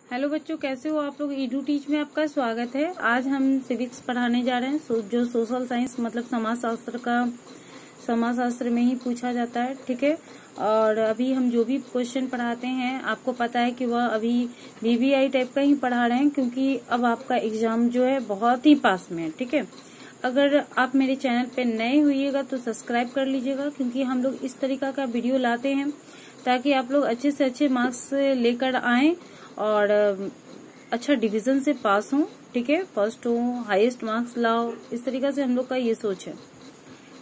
Hello बच्चों, कैसे हो आप लोग। ईडू टीच में आपका स्वागत है। आज हम सिविक्स पढ़ाने जा रहे हैं, जो सोशल साइंस मतलब समाजशास्त्र में ही पूछा जाता है। ठीक है। और अभी हम जो भी क्वेश्चन पढ़ाते हैं आपको पता है कि वह अभी बीबीआई टाइप का ही पढ़ा रहे हैं, क्योंकि अब आपका एग्जाम जो है बहुत ही पास में है। ठीक है। अगर आप मेरे चैनल पे नए हुइएगा तो सब्सक्राइब कर लीजिएगा, क्योंकि हम लोग इस तरीका का वीडियो लाते हैं ताकि आप लोग अच्छे से अच्छे मार्क्स लेकर आएं और अच्छा डिवीजन से पास हो। ठीक है। फर्स्ट हो, हाईएस्ट मार्क्स लाओ, इस तरीका से हम लोग का ये सोच है।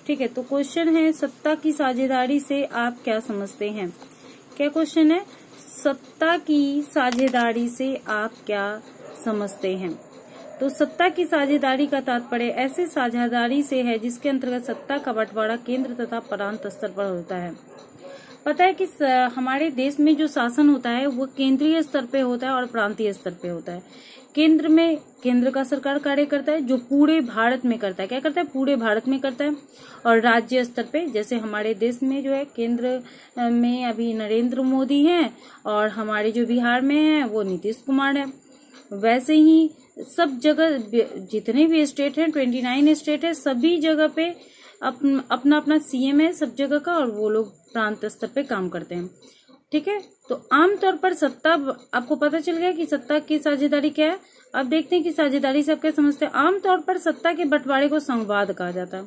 ठीक है। तो क्वेश्चन है, सत्ता की साझेदारी से आप क्या समझते हैं। क्या क्वेश्चन है, सत्ता की साझेदारी से आप क्या समझते हैं। तो सत्ता की साझेदारी का तात्पर्य ऐसे साझेदारी से है जिसके अंतर्गत सत्ता का बंटवारा केंद्र तथा प्रांत स्तर पर होता है। पता है कि हमारे देश में जो शासन होता है वो केंद्रीय स्तर पे होता है और प्रांतीय स्तर पे होता है। केंद्र में केंद्र का सरकार कार्य करता है, जो पूरे भारत में करता है। क्या करता है, पूरे भारत में करता है। और राज्य स्तर पे, जैसे हमारे देश में जो है केंद्र में अभी नरेंद्र मोदी हैं और हमारे जो बिहार में है वो नीतीश कुमार है। वैसे ही सब जगह जितने भी स्टेट हैं, 29 स्टेट है, सभी जगह पे अपना अपना सीएम है सब जगह का, और वो लोग प्रांत स्तर पे काम करते हैं। ठीक है। तो आमतौर पर सत्ता, आपको पता चल गया कि सत्ता की साझेदारी क्या है। अब देखते हैं कि साझेदारी से आप क्या समझते हैं। आमतौर पर सत्ता के बंटवारे को संघवाद कहा जाता है।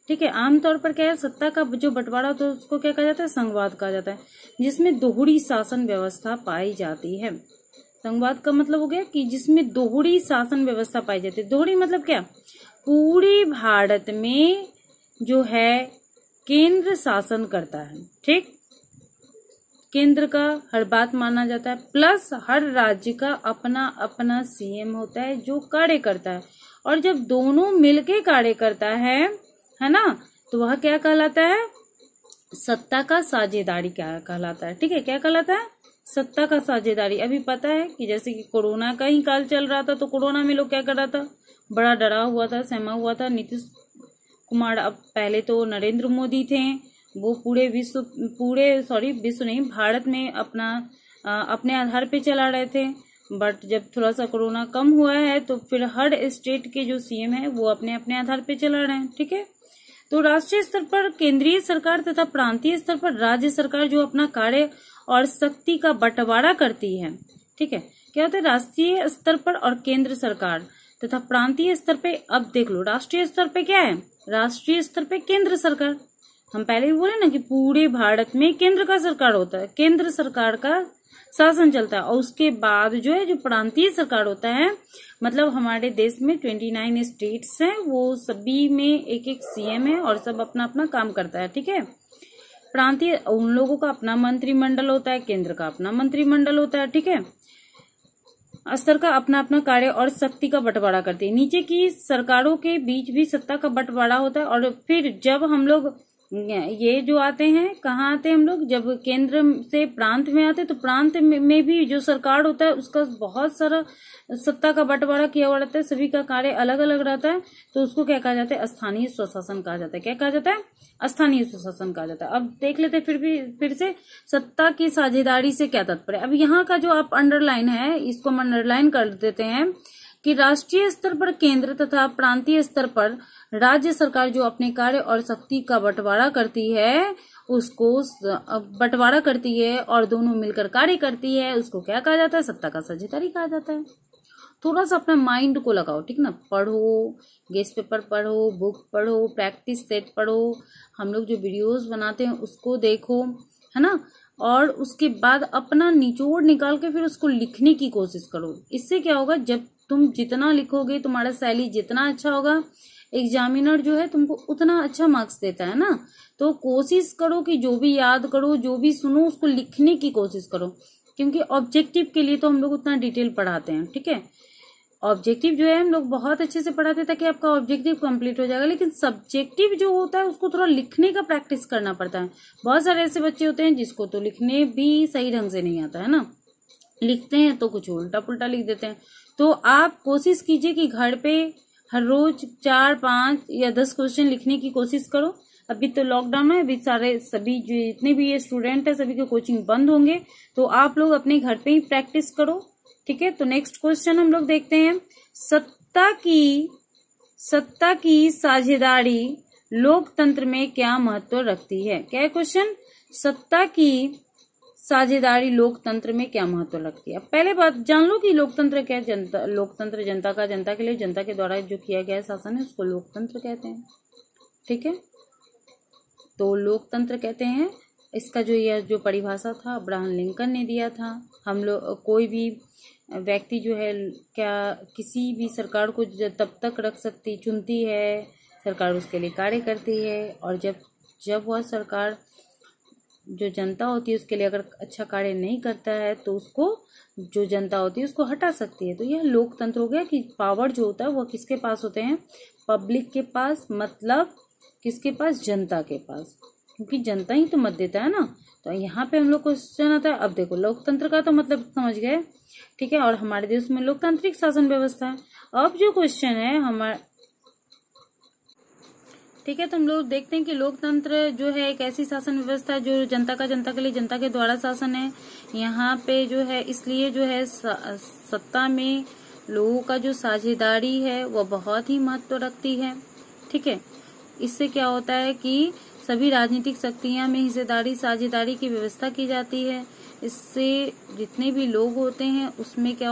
ठीक है। आमतौर पर क्या है, सत्ता का जो बंटवारा होता है उसको क्या कहा जाता है, संघवाद कहा जाता है, जिसमें दोहरी शासन व्यवस्था पाई जाती है। संघवाद का मतलब हो गया कि जिसमें दोहरी शासन व्यवस्था पाई जाती है। दोहरी मतलब क्या, पूरे भारत में जो है केंद्र शासन करता है। ठीक, केंद्र का हर बात माना जाता है, प्लस हर राज्य का अपना अपना सीएम होता है जो कार्य करता है। और जब दोनों मिलके कार्य करता है ना, तो वह क्या कहलाता है, सत्ता का साझेदारी क्या कहलाता है। ठीक है। क्या कहलाता है, सत्ता का साझेदारी। अभी पता है कि जैसे कि कोरोना का ही काल चल रहा था, तो कोरोना में लोग क्या कर रहा था, बड़ा डरा हुआ था, सहमा हुआ था। नीतीश कुमार, अब पहले तो नरेंद्र मोदी थे, वो विश्व नहीं, भारत में अपने आधार पे चला रहे थे। बट जब थोड़ा सा कोरोना कम हुआ है तो फिर हर स्टेट के जो सीएम है वो अपने अपने आधार पे चला रहे हैं। ठीक है। तो राष्ट्रीय स्तर पर केंद्रीय सरकार तथा प्रांतीय स्तर पर राज्य सरकार जो अपना कार्य और शक्ति का बंटवारा करती है। ठीक है। क्या होता है, राष्ट्रीय स्तर पर और केंद्र सरकार तथा प्रांतीय स्तर पे। अब देख लो, राष्ट्रीय स्तर पे क्या है, राष्ट्रीय स्तर पे केंद्र सरकार। हम पहले भी बोले ना कि पूरे भारत में केंद्र का सरकार होता है, केंद्र सरकार का शासन चलता है। और उसके बाद जो है जो प्रांतीय सरकार होता है, मतलब हमारे देश में 29 स्टेट्स हैं, वो सभी में एक एक सीएम है और सब अपना अपना काम करता है। ठीक है। प्रांतीय, उन लोगों का अपना मंत्रिमंडल होता है, केंद्र का अपना मंत्रिमंडल होता है। ठीक है। स्तर का अपना अपना कार्य और शक्ति का बंटवारा करती है। नीचे की सरकारों के बीच भी सत्ता का बंटवारा होता है। और फिर जब हम लोग ये जो आते हैं, कहाँ आते हैं हम लोग, जब केंद्र से प्रांत में आते हैं, तो प्रांत में भी जो सरकार होता है उसका बहुत सारा सत्ता का बंटवारा किया हुआ रहता है, सभी का कार्य अलग अलग रहता है। तो उसको क्या कहा जाता है, स्थानीय स्वशासन कहा जाता है। क्या कहा जाता है, स्थानीय स्वशासन कहा जाता है। अब देख लेते हैं फिर से सत्ता की साझेदारी से क्या तात्पर्य। अब यहाँ का जो आप अंडरलाइन है, इसको हम अंडरलाइन कर देते हैं कि राष्ट्रीय स्तर पर केंद्र तथा प्रांतीय स्तर पर राज्य सरकार जो अपने कार्य और शक्ति का बंटवारा करती है, उसको बंटवारा करती है और दोनों मिलकर कार्य करती है, उसको क्या कहा जाता है, सत्ता का साझेदारी कहा जाता है। थोड़ा सा अपना माइंड को लगाओ। ठीक ना, पढ़ो, गेस्ट पेपर पढ़ो, बुक पढ़ो, प्रैक्टिस सेट पढ़ो, हम लोग जो वीडियोस बनाते हैं उसको देखो, है ना। और उसके बाद अपना निचोड़ निकाल के फिर उसको लिखने की कोशिश करो। इससे क्या होगा, जब तुम जितना लिखोगे, तुम्हारा शैली जितना अच्छा होगा, एग्जामिनर जो है तुमको उतना अच्छा मार्क्स देता है ना। तो कोशिश करो कि जो भी याद करो, जो भी सुनो, उसको लिखने की कोशिश करो, क्योंकि ऑब्जेक्टिव के लिए तो हम लोग उतना डिटेल पढ़ाते हैं। ठीक है। ऑब्जेक्टिव जो है हम लोग बहुत अच्छे से पढ़ाते हैं ताकि आपका ऑब्जेक्टिव कंप्लीट हो जाएगा, लेकिन सब्जेक्टिव जो होता है उसको थोड़ा लिखने का प्रैक्टिस करना पड़ता है। बहुत सारे ऐसे बच्चे होते हैं जिसको तो लिखने भी सही ढंग से नहीं आता है ना, लिखते हैं तो कुछ उल्टा पुल्टा लिख देते हैं। तो आप कोशिश कीजिए कि घर पे हर रोज 4, 5 या 10 क्वेश्चन लिखने की कोशिश करो। अभी तो लॉकडाउन है, अभी सभी जितने भी ये स्टूडेंट है सभी के कोचिंग बंद होंगे, तो आप लोग अपने घर पे ही प्रैक्टिस करो। ठीक है, तो नेक्स्ट क्वेश्चन हम लोग देखते हैं। सत्ता की साझेदारी लोकतंत्र में क्या महत्व रखती है? क्या है क्वेश्चन? सत्ता की साझेदारी लोकतंत्र में क्या महत्व रखती है? अब पहले बात जान लो कि लोकतंत्र क्या है। लोकतंत्र जनता का, जनता के लिए, जनता के द्वारा जो किया गया शासन है उसको लोकतंत्र कहते हैं। ठीक है, तो लोकतंत्र कहते हैं। इसका जो परिभाषा था अब्राहम लिंकन ने दिया था। हम लोग कोई भी व्यक्ति जो है क्या किसी भी सरकार को तब तक रख सकती, चुनती है, सरकार उसके लिए कार्य करती है, और जब वह सरकार जो जनता होती है उसके लिए अगर अच्छा कार्य नहीं करता है तो उसको जो जनता होती है उसको हटा सकती है। तो यह लोकतंत्र हो गया कि पावर जो होता है वो किसके पास होते हैं? पब्लिक के पास, मतलब किसके पास? जनता के पास, क्योंकि जनता ही तो मत देता है ना। तो यहाँ पे हम लोग क्वेश्चन आता है। अब देखो, लोकतंत्र का तो मतलब समझ गए, ठीक है, और हमारे देश में लोकतांत्रिक शासन व्यवस्था है। अब जो क्वेश्चन है हमारा, ठीक है, तो हम लोग देखते हैं कि लोकतंत्र जो है एक ऐसी शासन व्यवस्था है जो जनता का, जनता के लिए, जनता के द्वारा शासन है। यहाँ पे जो है इसलिए जो है सत्ता में लोगों का जो साझेदारी है वह बहुत ही महत्व रखती है। ठीक है, इससे क्या होता है कि सभी राजनीतिक शक्तियां में हिस्सेदारी, साझेदारी की व्यवस्था की जाती है। इससे जितने भी लोग होते हैं उसमें क्या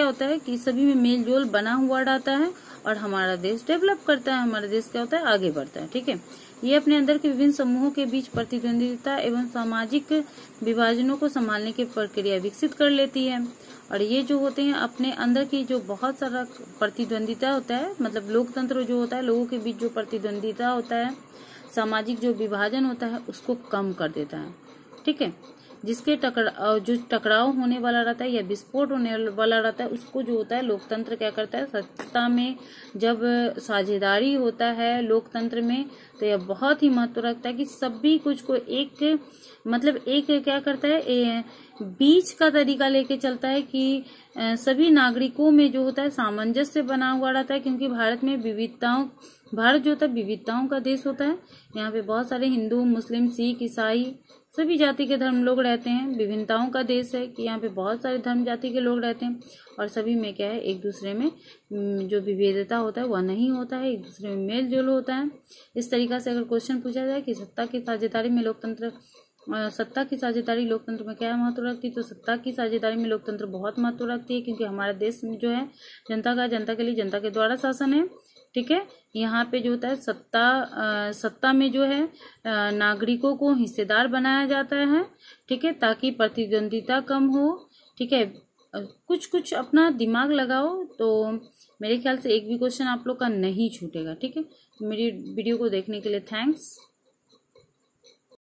होता है कि सभी में मेल जोल बना हुआ रहता है और हमारा देश डेवलप करता है, हमारा देश क्या होता है? आगे बढ़ता है। ठीक है, ये अपने अंदर के विभिन्न समूहों के बीच प्रतिद्वंदिता एवं सामाजिक विभाजनों को संभालने की प्रक्रिया विकसित कर लेती है। और ये जो होते हैं अपने अंदर की जो बहुत सारा प्रतिद्वंदिता होता है, मतलब लोकतंत्र जो होता है लोगों के बीच जो प्रतिद्वंदिता होता है, सामाजिक जो विभाजन होता है उसको कम कर देता है। ठीक है, जिसके जो टकराव होने वाला रहता है या विस्फोट होने वाला रहता है उसको जो होता है लोकतंत्र क्या करता है? सत्ता में जब साझेदारी होता है लोकतंत्र में तो यह बहुत ही महत्व रखता है कि सभी कुछ को एक क्या करता है? बीच का तरीका लेके चलता है कि सभी नागरिकों में जो होता है सामंजस्य बना हुआ रहता है, क्योंकि भारत जो होता है विविधताओं का देश होता है। यहाँ पे बहुत सारे हिंदू, मुस्लिम, सिख, ईसाई सभी जाति के धर्म लोग रहते हैं। विभिन्नताओं का देश है कि यहाँ पे बहुत सारे धर्म जाति के लोग रहते हैं और सभी में क्या है? एक दूसरे में जो विभेदता होता है वह नहीं होता है, एक दूसरे में मेल जोल होता है। इस तरीका से अगर क्वेश्चन पूछा जाए कि सत्ता की साझेदारी लोकतंत्र में क्या महत्व रखती है, तो सत्ता की साझेदारी में लोकतंत्र बहुत महत्व रखती है, क्योंकि हमारा देश में जो है जनता का, जनता के लिए, जनता के द्वारा शासन है। ठीक है, यहाँ पे जो होता है सत्ता में जो है नागरिकों को हिस्सेदार बनाया जाता है। ठीक है, ताकि प्रतिद्वंदिता कम हो। ठीक है, कुछ अपना दिमाग लगाओ तो मेरे ख्याल से एक भी क्वेश्चन आप लोग का नहीं छूटेगा। ठीक है, मेरी वीडियो को देखने के लिए थैंक्स।